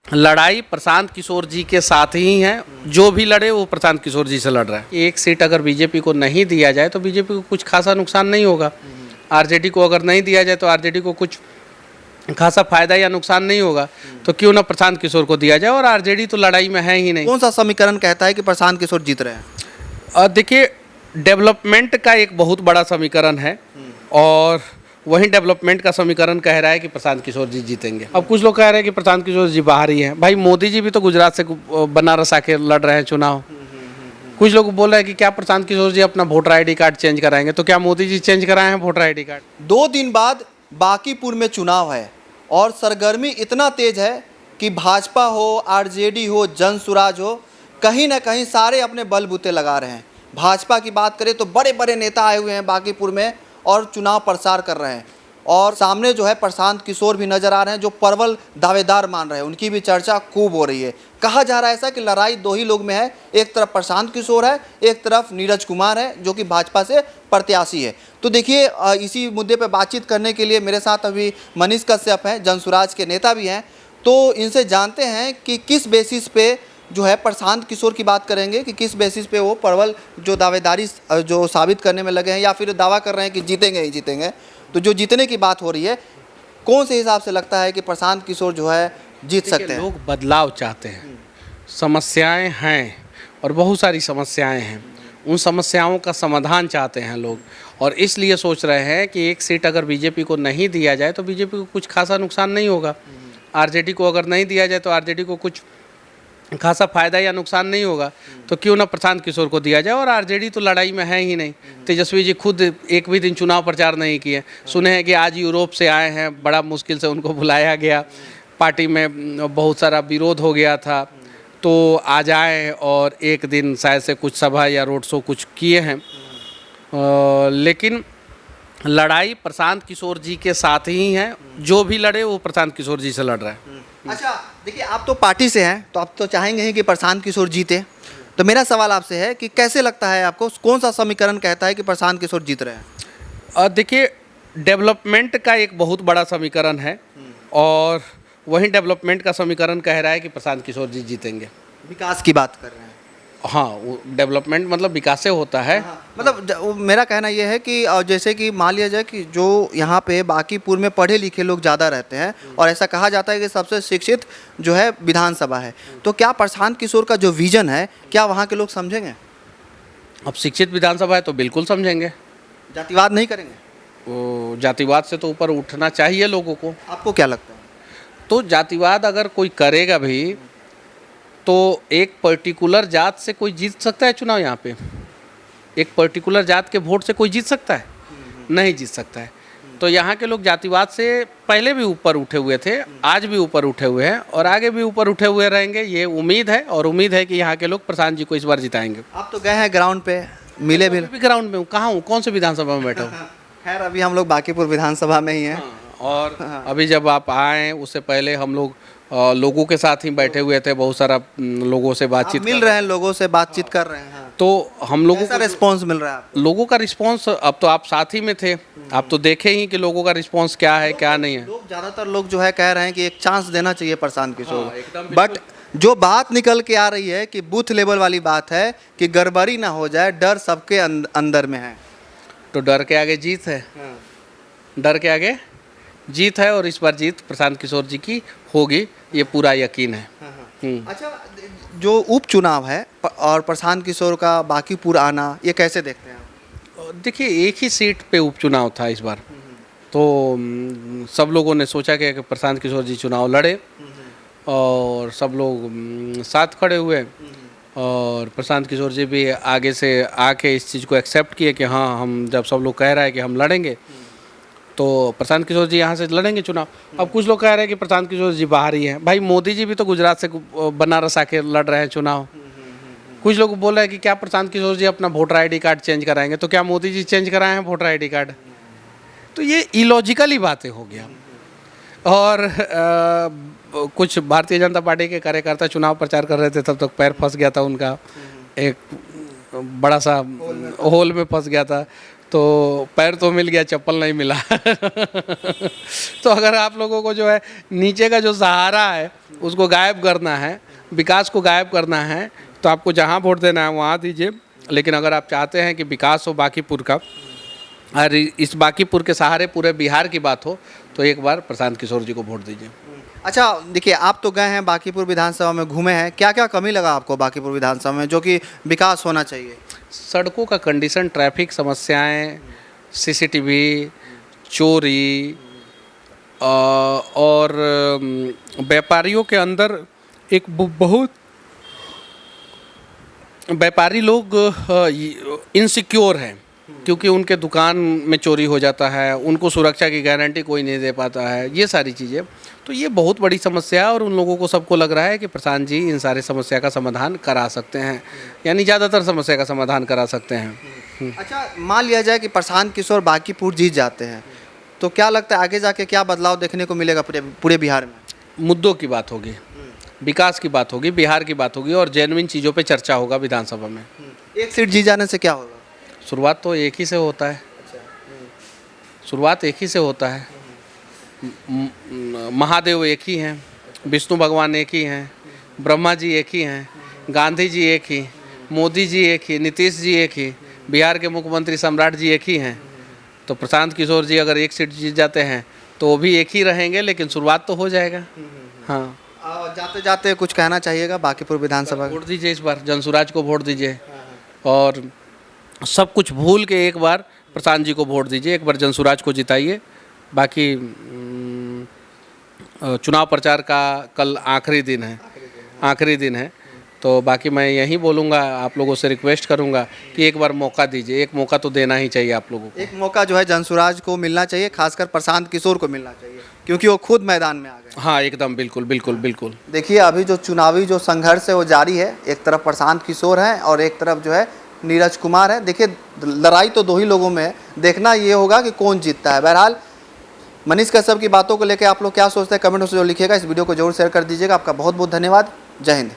लड़ाई प्रशांत किशोर जी के साथ ही है। जो भी लड़े वो प्रशांत किशोर जी से लड़ रहा है। एक सीट अगर बीजेपी को नहीं दिया जाए तो बीजेपी को कुछ खासा नुकसान नहीं होगा। आरजेडी को अगर नहीं दिया जाए तो आरजेडी को कुछ खासा फायदा या नुकसान नहीं होगा। तो क्यों ना प्रशांत किशोर को दिया जाए। और आरजेडी तो लड़ाई में है ही नहीं। कौन सा समीकरण कहता है कि प्रशांत किशोर जीत रहे हैं? देखिए, डेवलपमेंट का एक बहुत बड़ा समीकरण है और वही डेवलपमेंट का समीकरण कह रहा है कि प्रशांत किशोर जी जीतेंगे। अब कुछ लोग कह रहे हैं कि प्रशांत किशोर जी बाहर ही हैं। भाई मोदी जी भी तो गुजरात से बनारस आके लड़ रहे हैं चुनाव। कुछ लोग बोल रहे हैं कि क्या प्रशांत किशोर जी अपना वोटर आईडी कार्ड चेंज कराएंगे। तो क्या मोदी जी चेंज कराए हैं वोटर आईडी कार्ड? 2 दिन बाद बांकीपुर में चुनाव है और सरगर्मी इतना तेज है कि भाजपा हो, आरजेडी हो, जनसुराज हो, कहीं ना कहीं सारे अपने बलबूते लगा रहे हैं। भाजपा की बात करें तो बड़े बड़े नेता आए हुए हैं बांकीपुर में और चुनाव प्रचार कर रहे हैं। और सामने जो है प्रशांत किशोर भी नजर आ रहे हैं जो प्रबल दावेदार मान रहे हैं। उनकी भी चर्चा खूब हो रही है। कहा जा रहा है ऐसा कि लड़ाई 2 ही लोग में है। एक तरफ प्रशांत किशोर है, एक तरफ नीरज कुमार है जो कि भाजपा से प्रत्याशी है। तो देखिए, इसी मुद्दे पर बातचीत करने के लिए मेरे साथ अभी मनीष कश्यप हैं, जनसुराज के नेता भी हैं। तो इनसे जानते हैं कि किस बेसिस पे जो है प्रशांत किशोर की बात करेंगे कि किस बेसिस पे वो प्रबल जो दावेदारी जो साबित करने में लगे हैं या फिर दावा कर रहे हैं कि जीतेंगे ही जीतेंगे। तो जो जीतने की बात हो रही है, कौन से हिसाब से लगता है कि प्रशांत किशोर जो है जीत सकते हैं? लोग बदलाव चाहते हैं। समस्याएं हैं और बहुत सारी समस्याएं हैं। उन समस्याओं का समाधान चाहते हैं लोग और इसलिए सोच रहे हैं कि एक सीट अगर बीजेपी को नहीं दिया जाए तो बीजेपी को कुछ खासा नुकसान नहीं होगा। आरजेडी को अगर नहीं दिया जाए तो आरजेडी को कुछ खासा फायदा या नुकसान नहीं होगा। तो क्यों ना प्रशांत किशोर को दिया जाए। और आरजेडी तो लड़ाई में है ही नहीं। तेजस्वी जी खुद एक भी दिन चुनाव प्रचार नहीं किए। सुने हैं कि आज यूरोप से आए हैं, बड़ा मुश्किल से उनको बुलाया गया। पार्टी में बहुत सारा विरोध हो गया था तो आज आए और एक दिन शायद से कुछ सभा या रोड शो कुछ किए हैं। लेकिन लड़ाई प्रशांत किशोर जी के साथ ही है। जो भी लड़े वो प्रशांत किशोर जी से लड़ रहा है। अच्छा, देखिए, आप तो पार्टी से हैं तो आप तो चाहेंगे ही कि प्रशांत किशोर जीते। तो मेरा सवाल आपसे है कि कैसे लगता है आपको, कौन सा समीकरण कहता है कि प्रशांत किशोर जीत रहे हैं? देखिए, डेवलपमेंट का एक बहुत बड़ा समीकरण है और वही डेवलपमेंट का समीकरण कह रहा है कि प्रशांत किशोर जी जीतेंगे। विकास की बात कर रहे हैं? हाँ, वो डेवलपमेंट मतलब विकास से होता है। मतलब मेरा कहना यह है कि जैसे कि मान लिया जाए कि जो यहाँ पे बांकीपुर में पढ़े लिखे लोग ज़्यादा रहते हैं और ऐसा कहा जाता है कि सबसे शिक्षित जो है विधानसभा है। तो क्या प्रशांत किशोर का जो विजन है क्या वहाँ के लोग समझेंगे? अब शिक्षित विधानसभा है तो बिल्कुल समझेंगे। जातिवाद नहीं करेंगे? वो जातिवाद से तो ऊपर उठना चाहिए लोगों को। आपको क्या लगता है? तो जातिवाद अगर कोई करेगा भी तो एक पर्टिकुलर जात से कोई जीत सकता है चुनाव? यहाँ पे एक पर्टिकुलर जात के वोट से कोई जीत सकता है? नहीं जीत सकता है। तो यहाँ के लोग जातिवाद से पहले भी ऊपर उठे हुए थे, आज भी ऊपर उठे हुए हैं और आगे भी ऊपर उठे हुए रहेंगे। ये उम्मीद है और उम्मीद है कि यहाँ के लोग प्रशांत जी को इस बार जिताएंगे। आप तो गए हैं ग्राउंड पे, मिले भी? ग्राउंड में हूँ। कहाँ हूँ? कौन से विधानसभा में बैठा हूँ? खैर, अभी हम लोग बांकीपुर विधानसभा में ही हैं। और अभी जब आप आए उससे पहले हम लोग लोगों के साथ ही बैठे हुए थे। बहुत सारा लोगों से बातचीत मिल रहे हैं, लोगों से बातचीत कर रहे हैं। तो हम लोगों का रिस्पांस मिल रहा है आपको? लोगों का रिस्पांस, अब तो आप साथ ही में थे, आप तो देखे ही कि लोगों का रिस्पांस क्या है क्या नहीं है। लोग ज़्यादातर लोग जो है कह रहे हैं कि एक चांस देना चाहिए प्रशांत किशोर। बट जो बात निकल के आ रही है कि बूथ लेवल वाली बात है कि गड़बड़ी ना हो जाए, डर सबके अंदर में है। तो डर के आगे जीत है। डर के आगे जीत है और इस बार जीत प्रशांत किशोर जी की होगी, ये पूरा यकीन है। अच्छा, जो उपचुनाव है और प्रशांत किशोर का बांकीपुर आना, ये कैसे देखते हैं आप? देखिए, एक ही सीट पे उपचुनाव था इस बार। तो सब लोगों ने सोचा कि प्रशांत किशोर जी चुनाव लड़े और सब लोग साथ खड़े हुए और प्रशांत किशोर जी भी आगे से आके इस चीज़ को एक्सेप्ट किए कि हाँ, हम जब सब लोग कह रहा है कि हम लड़ेंगे तो प्रशांत किशोर जी यहाँ से लड़ेंगे चुनाव। अब कुछ लोग कह रहे हैं कि प्रशांत किशोर जी बाहर ही हैं। भाई मोदी जी भी तो गुजरात से बनारस आके लड़ रहे हैं चुनाव। कुछ लोग बोल रहे हैं कि क्या प्रशांत किशोर जी अपना वोटर आईडी कार्ड चेंज कराएंगे। तो क्या मोदी जी चेंज कराए हैं वोटर आईडी कार्ड? तो ये इलॉजिकल ही बातें हो गया। और कुछ भारतीय जनता पार्टी के कार्यकर्ता चुनाव प्रचार कर रहे थे, तब तक पैर फंस गया था उनका, एक बड़ा सा होल में फंस गया था। तो पैर तो मिल गया, चप्पल नहीं मिला। तो अगर आप लोगों को जो है नीचे का जो सहारा है उसको गायब करना है, विकास को गायब करना है, तो आपको जहाँ वोट देना है वहाँ दीजिए। लेकिन अगर आप चाहते हैं कि विकास हो बांकीपुर का और इस बांकीपुर के सहारे पूरे बिहार की बात हो, तो एक बार प्रशांत किशोर जी को वोट दीजिए। अच्छा देखिए, आप तो गए हैं बांकीपुर विधानसभा में, घूमे हैं, क्या क्या कमी लगा आपको बांकीपुर विधानसभा में जो कि विकास होना चाहिए? सड़कों का कंडीशन, ट्रैफिक समस्याएं, सीसीटीवी, चोरी और व्यापारियों के अंदर एक बहुत व्यापारी लोग इनसिक्योर हैं, क्योंकि उनके दुकान में चोरी हो जाता है, उनको सुरक्षा की गारंटी कोई नहीं दे पाता है, ये सारी चीज़ें। तो ये बहुत बड़ी समस्या है और उन लोगों को सबको लग रहा है कि प्रशांत जी इन सारे समस्या का समाधान करा सकते हैं, यानी ज़्यादातर समस्या का समाधान करा सकते हैं। अच्छा, मान लिया जाए कि प्रशांत किशोर बांकीपुर जीत जाते हैं, तो क्या लगता है आगे जाके क्या बदलाव देखने को मिलेगा पूरे बिहार में? मुद्दों की बात होगी, विकास की बात होगी, बिहार की बात होगी और जेन्युइन चीज़ों पे चर्चा होगा विधानसभा में। एक सीट जीत जाने से क्या होगा? शुरुआत तो एक ही से होता है, शुरुआत एक ही से होता है। महादेव एक ही हैं, विष्णु भगवान एक ही हैं, ब्रह्मा जी एक ही हैं, गांधी जी एक ही, मोदी जी एक ही, नीतीश जी एक ही, बिहार के मुख्यमंत्री सम्राट जी एक ही हैं। तो प्रशांत किशोर जी अगर एक सीट जीत जाते हैं तो वो भी एक ही रहेंगे, लेकिन शुरुआत तो हो जाएगा। हाँ, जाते जाते कुछ कहना चाहिएगा बांकीपुर विधानसभा? वोट दीजिए, इस बार जनसुराज को वोट दीजिए और सब कुछ भूल के एक बार प्रशांत जी को वोट दीजिए, एक बार जनसुराज को जिताइए। बाकी चुनाव प्रचार का कल आखिरी दिन है, तो बाकी मैं यही बोलूँगा, आप लोगों से रिक्वेस्ट करूँगा कि एक बार मौका दीजिए, एक मौका तो देना ही चाहिए आप लोगों को। एक मौका जो है जनसुराज को मिलना चाहिए, खासकर प्रशांत किशोर को मिलना चाहिए, क्योंकि वो खुद मैदान में आ गए। हाँ, एकदम, बिल्कुल बिल्कुल बिल्कुल। देखिए, अभी जो चुनावी जो संघर्ष है वो जारी है, एक तरफ प्रशांत किशोर हैं और एक तरफ जो है नीरज कुमार है। देखिए, लड़ाई तो दो ही लोगों में है, देखना ये होगा कि कौन जीतता है। बहरहाल मनीष कश्यप की बातों को लेकर आप लोग क्या सोचते हैं, कमेंट में जो लिखिएगा। इस वीडियो को जरूर शेयर कर दीजिएगा। आपका बहुत बहुत धन्यवाद। जय हिंद।